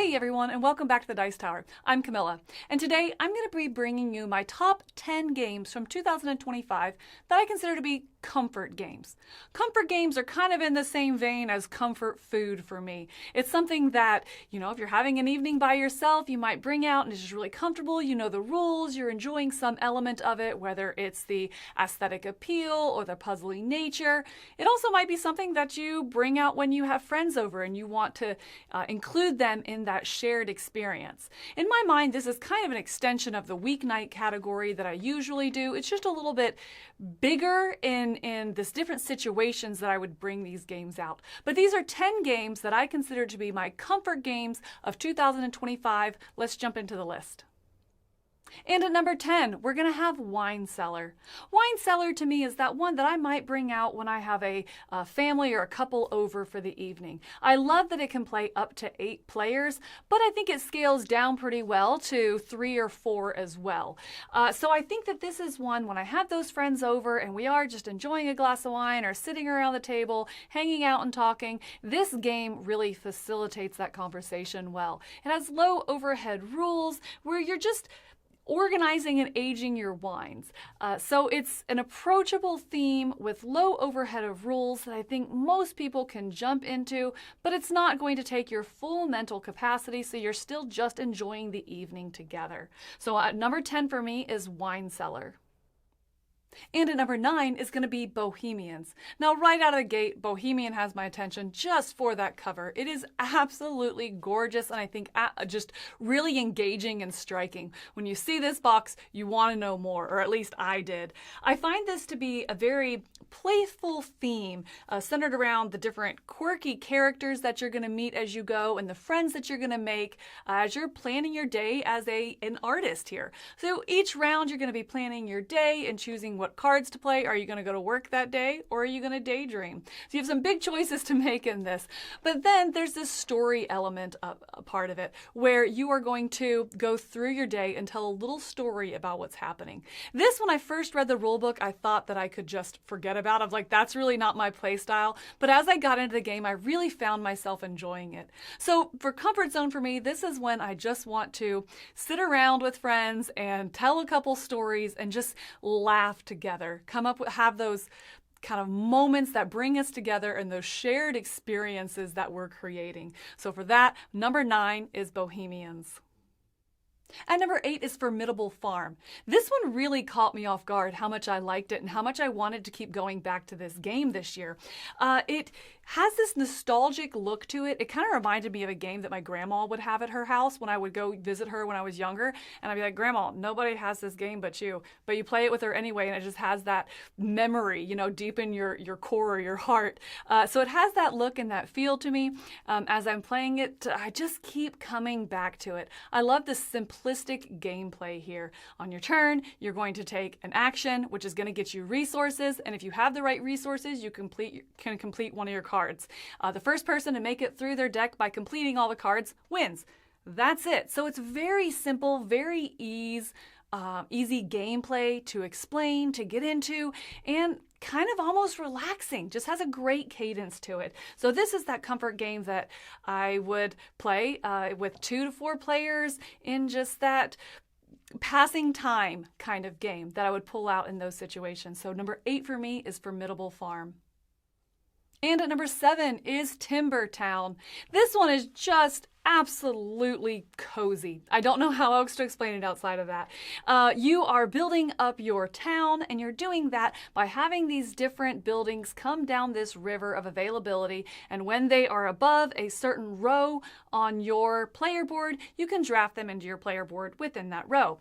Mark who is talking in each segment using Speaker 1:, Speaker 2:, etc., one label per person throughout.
Speaker 1: Hey everyone, and welcome back to the Dice Tower. I'm Camilla, and today I'm going to be bringing you my top 10 games from 2025 that I consider to be comfort games. Comfort games are kind of in the same vein as comfort food for me. It's something that, if you're having an evening by yourself, you might bring out and it's just really comfortable. You know the rules, you're enjoying some element of it, whether it's the aesthetic appeal or the puzzly nature. It also might be something that you bring out when you have friends over and you want to include them in that shared experience. In my mind, this is kind of an extension of the weeknight category that I usually do. It's just a little bit bigger in this different situations that I would bring these games out. But these are 10 games that I consider to be my comfort games of 2025. Let's jump into the list. And at number 10, we're going to have Wine Cellar. Wine Cellar to me is that one that I might bring out when I have a family or a couple over for the evening. I love that it can play up to 8 players, but I think it scales down pretty well to 3 or 4 as well. So I think that this is one when I have those friends over and we are just enjoying a glass of wine or sitting around the table, hanging out and talking. This game really facilitates that conversation well. It has low overhead rules where you're just organizing and aging your wines. So it's an approachable theme with low overhead of rules that I think most people can jump into, but it's not going to take your full mental capacity, so you're still just enjoying the evening together. So number 10 for me is Wine Cellar. And at number 9 is going to be Bohemians. Now, right out of the gate, Bohemian has my attention just for that cover. It is absolutely gorgeous and I think just really engaging and striking. When you see this box, you want to know more, or at least I did. I find this to be a very playful theme centered around the different quirky characters that you're going to meet as you go and the friends that you're going to make as you're planning your day as an artist here. So each round you're going to be planning your day and choosing what cards to play. Are you going to go to work that day or are you going to daydream? So you have some big choices to make in this. But then there's this story element a part of it where you are going to go through your day and tell a little story about what's happening. This, when I first read the rule book, I thought that I could just forget about. I was like, that's really not my play style. But as I got into the game, I really found myself enjoying it. So for comfort zone for me, this is when I just want to sit around with friends and tell a couple stories and just laugh together, have those kind of moments that bring us together and those shared experiences that we're creating. So for that, number 9 is Bohemians. And number 8 is Formidable Farm. This one really caught me off guard, how much I liked it and how much I wanted to keep going back to this game this year. It has this nostalgic look to it. It kind of reminded me of a game that my grandma would have at her house when I would go visit her when I was younger. And I'd be like, Grandma, nobody has this game but you play it with her anyway. And it just has that memory, deep in your core or your heart. So it has that look and that feel to me. As I'm playing it, I just keep coming back to it. I love the simplistic gameplay here. On your turn, you're going to take an action, which is going to get you resources. And if you have the right resources, you can complete one of your cards. The first person to make it through their deck by completing all the cards wins. That's it. So it's very simple, very easy gameplay to explain, to get into, and kind of almost relaxing. Just has a great cadence to it. So this is that comfort game that I would play with 2 to 4 players in just that passing time kind of game that I would pull out in those situations. So number 8 for me is Formidable Farm. And at number 7 is Timber Town. This one is just absolutely cozy. I don't know how else to explain it outside of that. You are building up your town, and you're doing that by having these different buildings come down this river of availability, and when they are above a certain row on your player board, you can draft them into your player board within that row.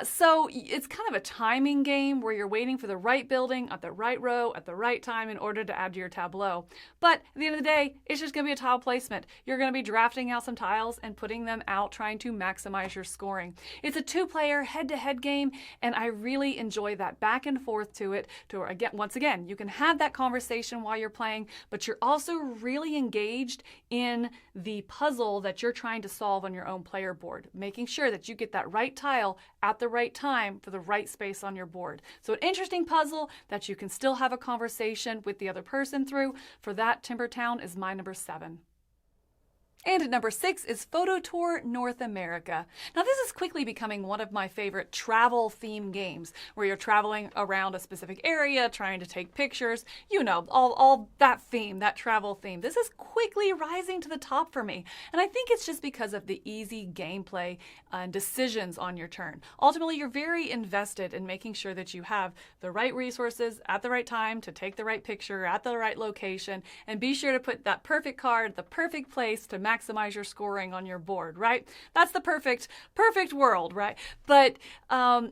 Speaker 1: So it's kind of a timing game where you're waiting for the right building at the right row at the right time in order to add to your tableau. But at the end of the day, it's just going to be a tile placement. You're going to be drafting out some tiles and putting them out, trying to maximize your scoring. It's a 2-player head-to-head game, and I really enjoy that back and forth to it. Once again, you can have that conversation while you're playing, but you're also really engaged in the puzzle that you're trying to solve on your own player board, making sure that you get that right tile at the right time for the right space on your board. So an interesting puzzle that you can still have a conversation with the other person through. For that, Timber Town is my number 7. And at number 6 is Photo Tour North America. Now this is quickly becoming one of my favorite travel theme games, where you're traveling around a specific area, trying to take pictures, you know, all that theme, that travel theme. This is quickly rising to the top for me. And I think it's just because of the easy gameplay and decisions on your turn. Ultimately, you're very invested in making sure that you have the right resources at the right time to take the right picture at the right location, and be sure to put that perfect card at the perfect place to maximize your scoring on your board, right? That's the perfect world, right? But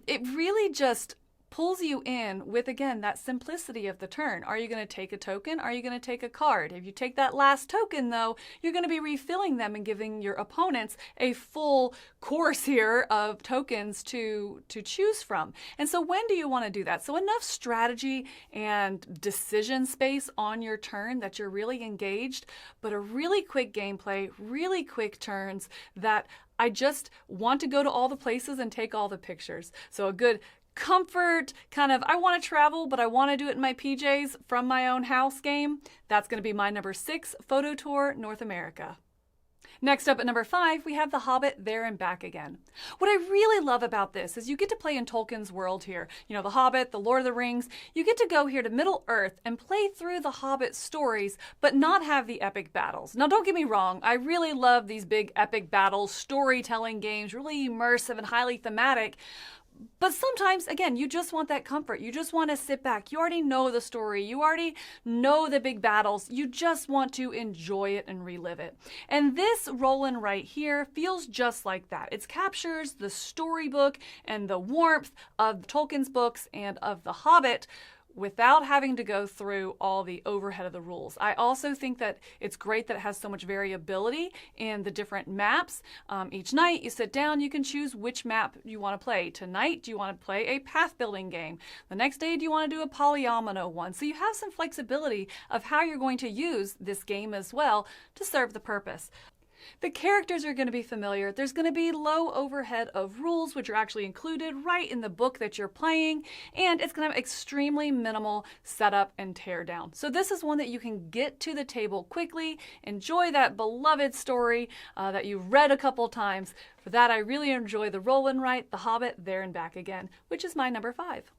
Speaker 1: it really just pulls you in with, again, that simplicity of the turn. Are you going to take a token? Are you going to take a card? If you take that last token, though, you're going to be refilling them and giving your opponents a full course here of tokens to choose from. And so when do you want to do that? So enough strategy and decision space on your turn that you're really engaged, but a really quick gameplay, really quick turns that I just want to go to all the places and take all the pictures. So a good comfort kind of, I want to travel, but I want to do it in my PJs from my own house game. That's going to be my number 6, Photo Tour North America. Next up at number 5, we have The Hobbit There and Back Again. What I really love about this is you get to play in Tolkien's world here. You know, The Hobbit, The Lord of the Rings. You get to go here to Middle Earth and play through the Hobbit stories, but not have the epic battles. Now, don't get me wrong. I really love these big epic battles, storytelling games, really immersive and highly thematic. But sometimes, again, you just want that comfort. You just want to sit back. You already know the story. You already know the big battles. You just want to enjoy it and relive it. And this roll-in right here feels just like that. It captures the storybook and the warmth of Tolkien's books and of The Hobbit, without having to go through all the overhead of the rules. I also think that it's great that it has so much variability in the different maps. Each night you sit down, you can choose which map you want to play. Tonight, do you want to play a path building game? The next day, do you want to do a polyomino one? So you have some flexibility of how you're going to use this game as well to serve the purpose. The characters are going to be familiar. There's going to be low overhead of rules, which are actually included right in the book that you're playing, and it's going to have extremely minimal setup and teardown. So this is one that you can get to the table quickly, enjoy that beloved story that you've read a couple times. For that, I really enjoy the Roll and Write, The Hobbit There and Back Again, which is my number 5.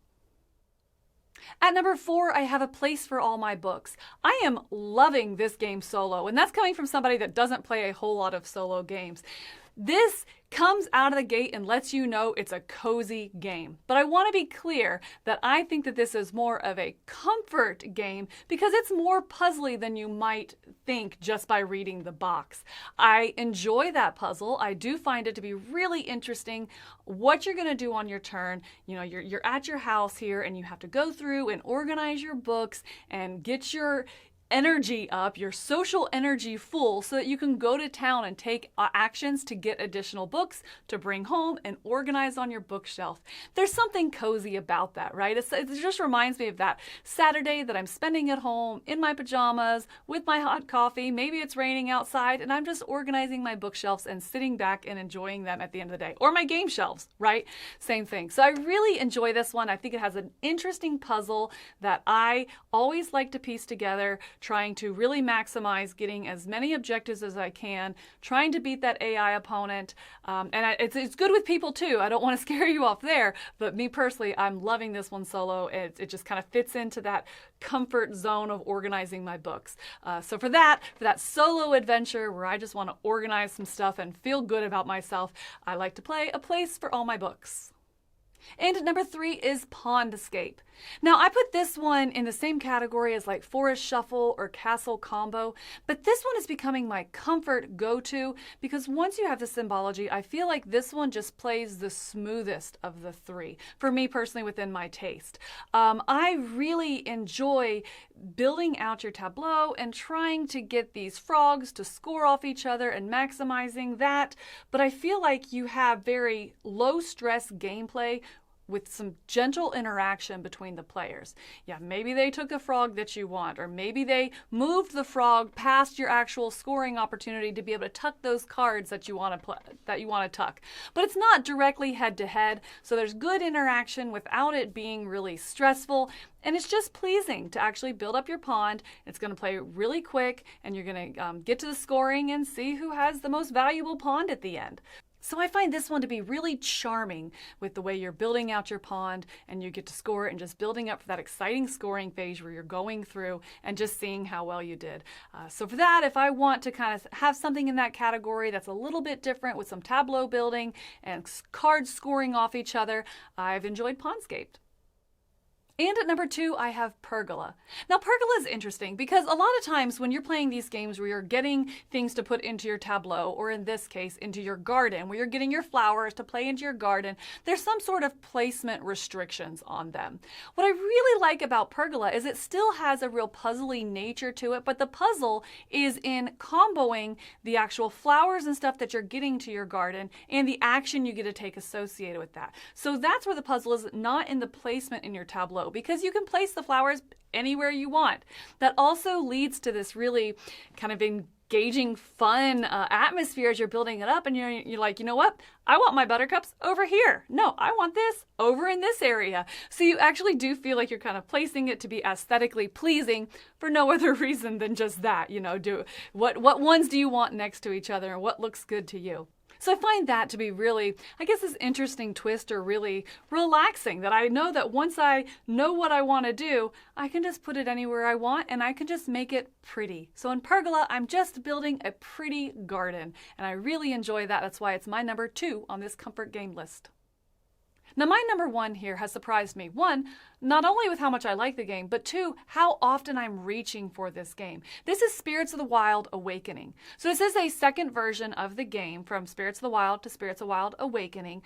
Speaker 1: At number 4, I have A Place for All My Books. I am loving this game solo, and that's coming from somebody that doesn't play a whole lot of solo games. This comes out of the gate and lets you know it's a cozy game. But I want to be clear that I think that this is more of a comfort game because it's more puzzly than you might think just by reading the box. I enjoy that puzzle. I do find it to be really interesting what you're going to do on your turn. You know, you're at your house here and you have to go through and organize your books and get your energy up, your social energy full, so that you can go to town and take actions to get additional books to bring home and organize on your bookshelf. There's something cozy about that, right? It just reminds me of that Saturday that I'm spending at home in my pajamas with my hot coffee. Maybe it's raining outside and I'm just organizing my bookshelves and sitting back and enjoying them at the end of the day. Or my game shelves, right? Same thing. So I really enjoy this one. I think it has an interesting puzzle that I always like to piece together, trying to really maximize getting as many objectives as I can, trying to beat that AI opponent. It's good with people too. I don't want to scare you off there, but me personally, I'm loving this one solo. It just kind of fits into that comfort zone of organizing my books. So for that solo adventure where I just want to organize some stuff and feel good about myself, I like to play A Place for All My Books. And number 3 is Pond Escape. Now, I put this one in the same category as like Forest Shuffle or Castle Combo, but this one is becoming my comfort go-to because once you have the symbology, I feel like this one just plays the smoothest of the 3, for me personally within my taste. I really enjoy building out your tableau and trying to get these frogs to score off each other and maximizing that, but I feel like you have very low stress gameplay with some gentle interaction between the players. Yeah, maybe they took a frog that you want, or maybe they moved the frog past your actual scoring opportunity to be able to tuck those cards that you want to tuck. But it's not directly head to head, so there's good interaction without it being really stressful, and it's just pleasing to actually build up your pond. It's going to play really quick, and you're going to get to the scoring and see who has the most valuable pond at the end. So I find this one to be really charming with the way you're building out your pond and you get to score and just building up for that exciting scoring phase where you're going through and just seeing how well you did. So for that, if I want to kind of have something in that category that's a little bit different with some tableau building and cards scoring off each other, I've enjoyed Pondscape. And at number 2, I have Pergola. Now, Pergola is interesting because a lot of times when you're playing these games where you're getting things to put into your tableau, or in this case, into your garden, where you're getting your flowers to play into your garden, there's some sort of placement restrictions on them. What I really like about Pergola is it still has a real puzzly nature to it, but the puzzle is in comboing the actual flowers and stuff that you're getting to your garden and the action you get to take associated with that. So that's where the puzzle is, not in the placement in your tableau, because you can place the flowers anywhere you want. That also leads to this really kind of engaging, fun atmosphere as you're building it up, and you're like, you know what? I want my buttercups over here. No, I want this over in this area. So you actually do feel like you're kind of placing it to be aesthetically pleasing for no other reason than just that. You know, what ones do you want next to each other and what looks good to you? So I find that to be really, I guess, this interesting twist, or really relaxing, that I know that once I know what I want to do, I can just put it anywhere I want and I can just make it pretty. So in Pergola, I'm just building a pretty garden, and I really enjoy that. That's why it's my number 2 on this comfort game list. Now, my number 1 here has surprised me. 1, not only with how much I like the game, but 2, how often I'm reaching for this game. This is Spirits of the Wild Awakening. So this is a second version of the game, from Spirits of the Wild to Spirits of the Wild Awakening.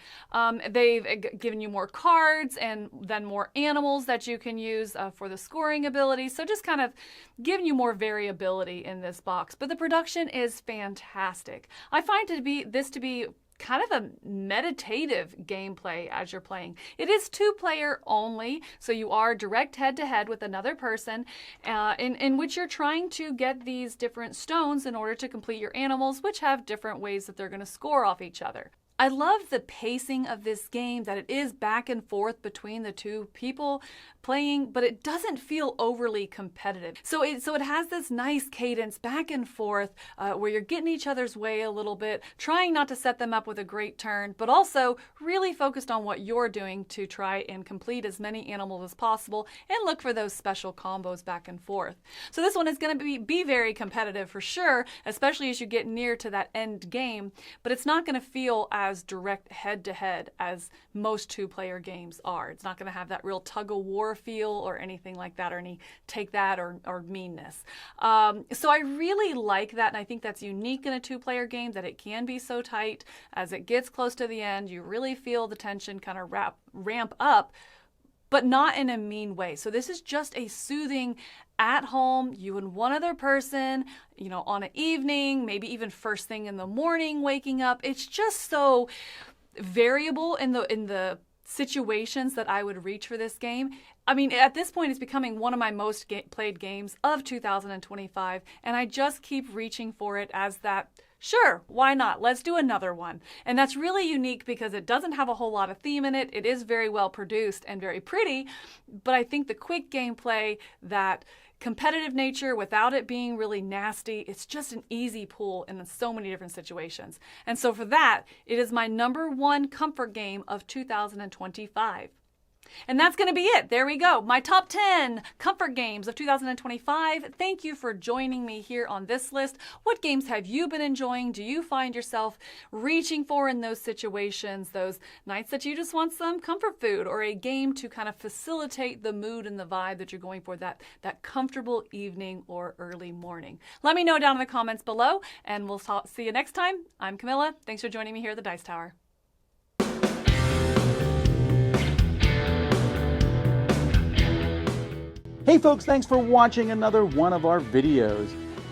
Speaker 1: They've given you more cards and then more animals that you can use for the scoring ability. So just kind of giving you more variability in this box. But the production is fantastic. I find this to be kind of a meditative gameplay as you're playing. It is 2-player only, so you are direct head-to-head with another person in which you're trying to get these different stones in order to complete your animals, which have different ways that they're going to score off each other. I love the pacing of this game, that it is back and forth between the two people playing, but it doesn't feel overly competitive. So it has this nice cadence back and forth where you're getting each other's way a little bit, trying not to set them up with a great turn, but also really focused on what you're doing to try and complete as many animals as possible and look for those special combos back and forth. So this one is going to be very competitive for sure, especially as you get near to that end game, but it's not going to feel as direct head-to-head as most 2-player games are. It's not going to have that real tug-of-war feel or anything like that, or any take that or meanness. So I really like that, and I think that's unique in a 2-player game, that it can be so tight. As it gets close to the end, you really feel the tension kind of ramp up, but not in a mean way. So this is just a soothing, at home, you and one other person, you know, on an evening, maybe even first thing in the morning, waking up. It's just so variable in the situations that I would reach for this game. I mean, at this point, it's becoming one of my most played games of 2025, and I just keep reaching for it as that, sure, why not? Let's do another one. And that's really unique because it doesn't have a whole lot of theme in it. It is very well produced and very pretty, but I think the quick gameplay, that competitive nature without it being really nasty, it's just an easy pull in so many different situations. And so for that, it is my number 1 comfort game of 2025. And that's going to be it. There we go. My top 10 comfort games of 2025. Thank you for joining me here on this list. What games have you been enjoying? Do you find yourself reaching for in those situations, those nights that you just want some comfort food, or a game to kind of facilitate the mood and the vibe that you're going for, that comfortable evening or early morning? Let me know down in the comments below, and we'll see you next time. I'm Camilla. Thanks for joining me here at the Dice Tower.
Speaker 2: Hey folks, thanks for watching another one of our videos.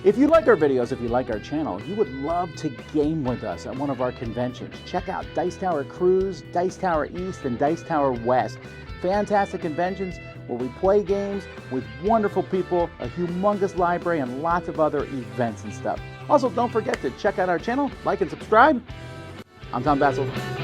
Speaker 2: If you like our videos, if you like our channel, you would love to game with us at one of our conventions. Check out Dice Tower Cruise, Dice Tower East, and Dice Tower West. Fantastic conventions where we play games with wonderful people, a humongous library, and lots of other events and stuff. Also, don't forget to check out our channel, like and subscribe. I'm Tom Vasel.